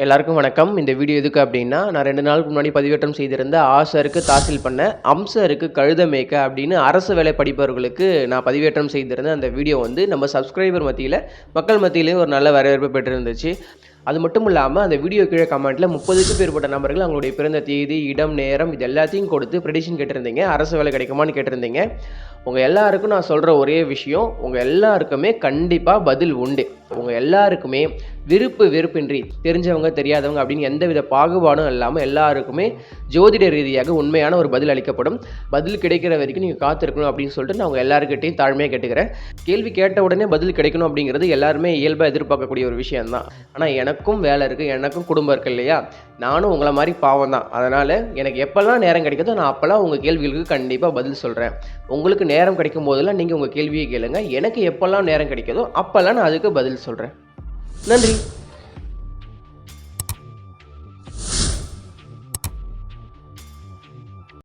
எல்லாருக்கும் வணக்கம். இந்த வீடியோ எதுக்கு அப்படின்னா, நான் 2 நாளுக்கு முன்னாடி பதிவேற்றம் செய்திருந்த ஆசாருக்கு தாசில் பண்ண, அம்சருக்கு கழுத மேய்க்க அப்படின்னு அரசு வேலை படிப்பவர்களுக்கு நான் பதிவேற்றம் செய்திருந்த அந்த வீடியோ வந்து நம்ம சப்ஸ்கிரைபர் மத்தியில, மக்கள் மத்தியிலயும் ஒரு நல்ல வரவேற்பு பெற்றிருந்துச்சு. அது மட்டும் இல்லாமல் அந்த வீடியோ கீழே கமெண்ட்டில் 30க்கும் மேற்பட்ட நபர்கள் அவங்களுடைய பிறந்த தேதி, இடம், நேரம் இது எல்லாத்தையும் கொடுத்து ப்ரெடிக்ஷன் கேட்டிருந்தீங்க. அரசு வேலை கிடைக்குமான்னு கேட்டிருந்தீங்க. உங்கள் எல்லாருக்கும் நான் சொல்கிற ஒரே விஷயம், உங்கள் எல்லாருக்குமே கண்டிப்பாக பதில் உண்டு. உங்கள் எல்லாருக்குமே விருப்பு வெறுப்பின்றி தெரிஞ்சவங்க தெரியாதவங்க அப்படின்னு எந்தவித பாகுபாடும் இல்லாமல் எல்லாருக்குமே ஜோதிட ரீதியாக உண்மையான ஒரு பதில் அளிக்கப்படும். பதில் கிடைக்கிற வரைக்கும் நீங்கள் காத்திருக்கணும் அப்படின்னு சொல்லிட்டு நான் உங்கள் எல்லாருக்கிட்டையும் தாழ்மையாக கேட்டுக்கிறேன். கேள்வி கேட்ட உடனே பதில் கிடைக்கணும் அப்படிங்கிறது எல்லாருமே இயல்பாக எதிர்பார்க்கக்கூடிய ஒரு விஷயம்தான். ஆனால் எனக்கும் வேலை இருக்குது, எனக்கும் குடும்பம் இருக்குது இல்லையா? நானும் உங்களை மாதிரி பாவம் தான். அதனால் எனக்கு எப்போல்லாம் நேரம் கிடைக்குதோ நான் அப்போல்லாம் உங்கள் கேள்விகளுக்கு கண்டிப்பாக பதில் சொல்கிறேன். உங்களுக்கு நேரம் கிடைக்கும் போதெல்லாம் நீங்கள் உங்கள் கேள்வியை கேளுங்க. எனக்கு எப்போல்லாம் நேரம் கிடைக்குதோ அப்போல்லாம் நான் அதுக்கு பதில் சொல்கிறேன். நன்றி.